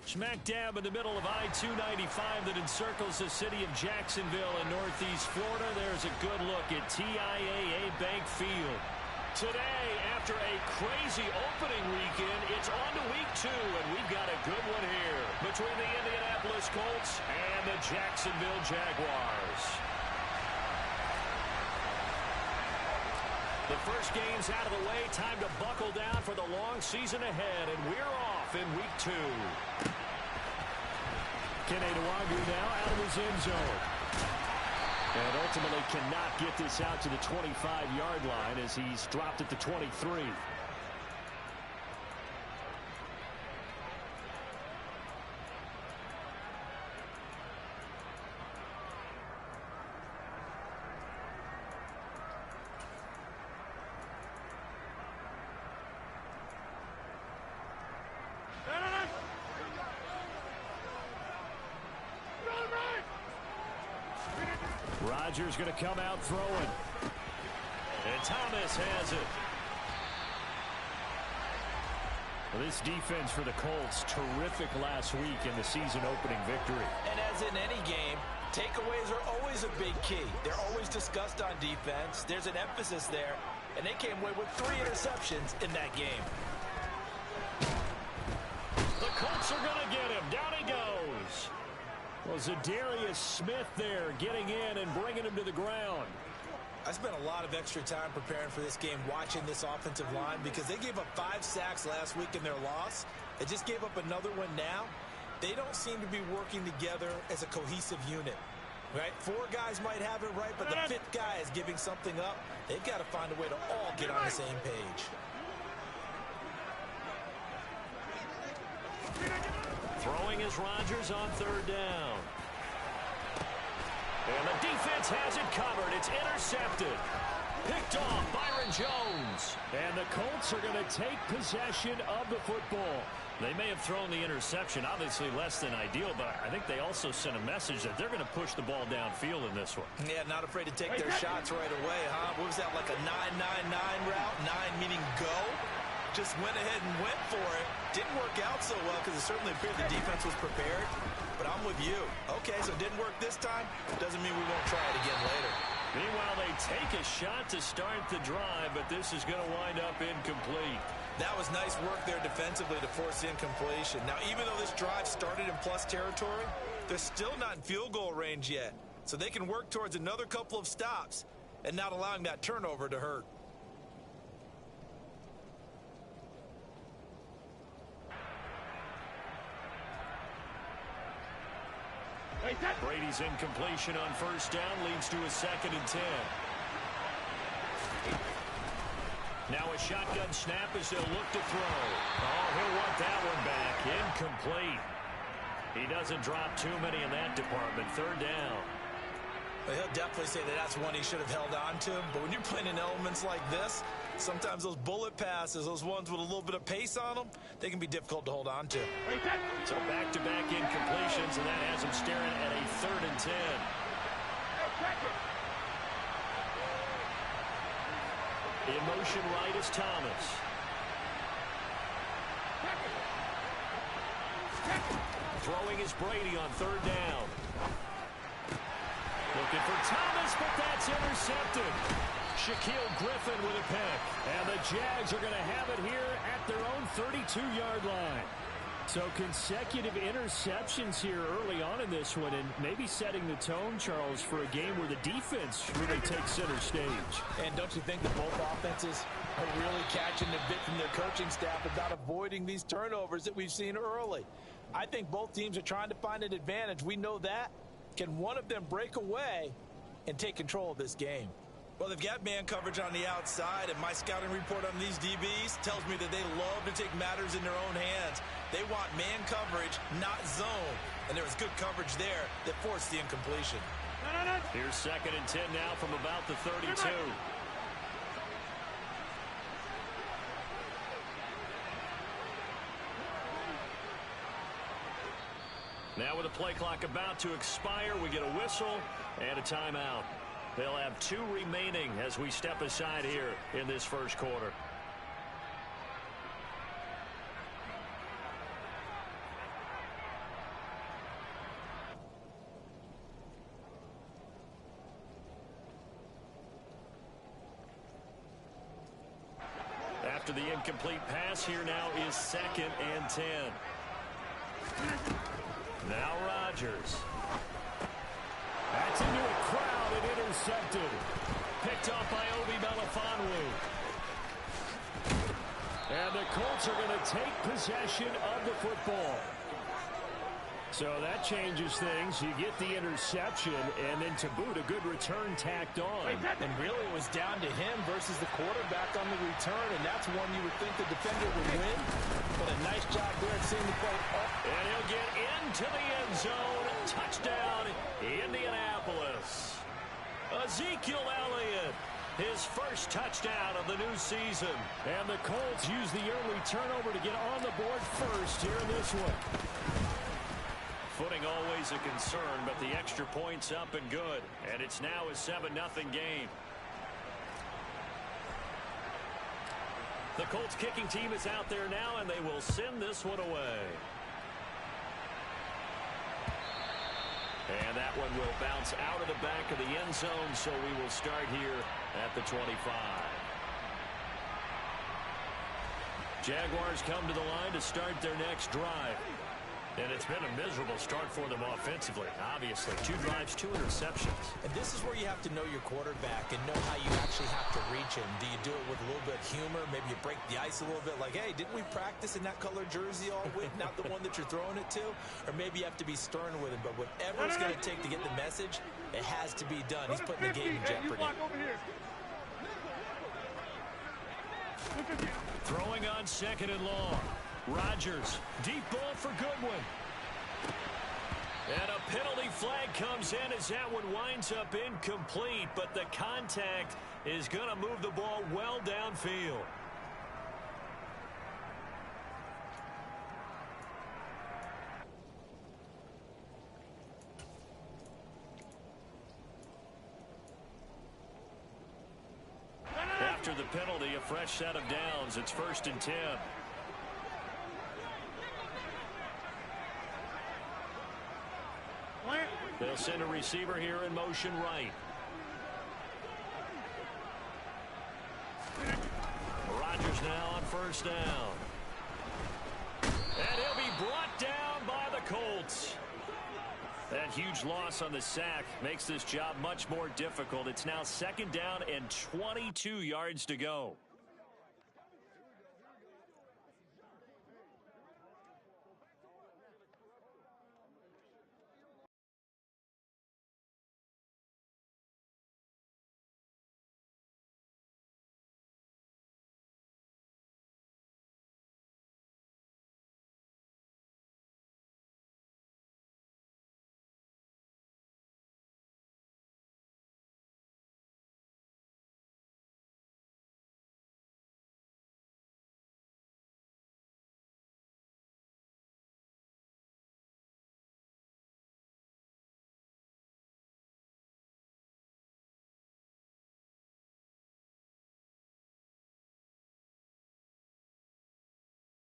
Smack dab in the middle of I-295 that encircles the city of Jacksonville in northeast Florida. There's a good look at TIAA Bank Field. Today, after a crazy opening weekend, it's on to week 2, and we've got a good one here between the Indianapolis Colts and the Jacksonville Jaguars. The first game's out of the way. Time to buckle down for the long season ahead, and we're off in week 2. Kenny Nwagu now out of his end zone. And ultimately cannot get this out to the 25-yard line as he's dropped at the 23. Rodgers going to come out throwing. And Thomas has it. Well, this defense for the Colts, terrific last week in the season opening victory. And as in any game, takeaways are always a big key. They're always discussed on defense. There's an emphasis there. And they came away with 3 interceptions in that game. The Colts are going to get him. Down he goes. Well, Zadarius Smith there getting in and bringing him to the ground. I spent a lot of extra time preparing for this game watching this offensive line because they gave up 5 sacks last week in their loss. They just gave up another one now. They don't seem to be working together as a cohesive unit. Right? 4 guys might have it right, but the 5th guy is giving something up. They've got to find a way to all get on the same page. Throwing is Rodgers on 3rd down. And the defense has it covered. It's intercepted. Picked off Byron Jones. And the Colts are going to take possession of the football. They may have thrown the interception, obviously less than ideal, but I think they also sent a message that they're going to push the ball downfield in this one. Yeah, not afraid to take their shots right away, huh? What was that, like a 9-9-9 route? 9 meaning go? Just went ahead and went for it. Didn't work out so well because it certainly appeared the defense was prepared. But I'm with you. Okay, so it didn't work this time. Doesn't mean we won't try it again later. Meanwhile, they take a shot to start the drive, but this is going to wind up incomplete. That was nice work there defensively to force the incompletion. Now, even though this drive started in plus territory, they're still not in field goal range yet. So they can work towards another couple of stops and not allowing that turnover to hurt. Brady's incompletion on 1st down leads to a 2nd and 10. Now a shotgun snap as they'll look to throw. Oh, he'll want that one back. Incomplete. He doesn't drop too many in that department. 3rd down. Well, he'll definitely say that that's one he should have held on to. But when you're playing in elements like this, sometimes those bullet passes, those ones with a little bit of pace on them, they can be difficult to hold on to. So back-to-back incompletions, and that has him staring at a 3rd and 10. In motion right is Thomas. Throwing is Brady on 3rd down. Looking for Thomas, but that's intercepted. Shaquille Griffin with a pick. And the Jags are going to have it here at their own 32-yard line. So consecutive interceptions here early on in this one, and maybe setting the tone, Charles, for a game where the defense really takes center stage. And don't you think that both offenses are really catching the bit from their coaching staff about avoiding these turnovers that we've seen early? I think both teams are trying to find an advantage. We know that. Can one of them break away and take control of this game? Well, they've got man coverage on the outside, and my scouting report on these DBs tells me that they love to take matters in their own hands. They want man coverage, not zone. And there was good coverage there that forced the incompletion. Here's 2nd and 10 now from about the 32. Now with the play clock about to expire, we get a whistle and a timeout. They'll have 2 remaining as we step aside here in this first quarter. after the incomplete pass. Here now is 2nd and 10. Now Rodgers. That's into a crowd and intercepted. Picked off by Obi Melifonwu. And the Colts are going to take possession of the football. So that changes things. You get the interception, and then to boot, a good return tacked on. And really it was down to him versus the quarterback on the return, and that's one you would think the defender would win. But a nice job there at seeing the play up. And he'll get into the end zone. Touchdown, Indianapolis. Ezekiel Elliott, his first touchdown of the new season. And the Colts use the early turnover to get on the board first here in this one. Footing always a concern, but the extra point's up and good. And it's now a 7-0 game. The Colts kicking team is out there now, and they will send this one away. And that one will bounce out of the back of the end zone, so we will start here at the 25. Jaguars come to the line to start their next drive. And it's been a miserable start for them offensively, obviously. 2 drives, 2 interceptions. And this is where you have to know your quarterback and know how you actually have to reach him. Do you do it with a little bit of humor? Maybe you break the ice a little bit like, hey, didn't we practice in that color jersey all week? Not the one that you're throwing it to? Or maybe you have to be stern with him. But whatever it's going to take to get the message, it has to be done. He's putting the game in jeopardy. Throwing on 2nd and long. Rodgers, deep ball for Goodwin. And a penalty flag comes in as that one winds up incomplete, but the contact is going to move the ball well downfield. After the penalty, a fresh set of downs. It's 1st and 10. They'll send a receiver here in motion right. Rodgers now on 1st down. And he'll be brought down by the Colts. That huge loss on the sack makes this job much more difficult. It's now 2nd down and 22 yards to go.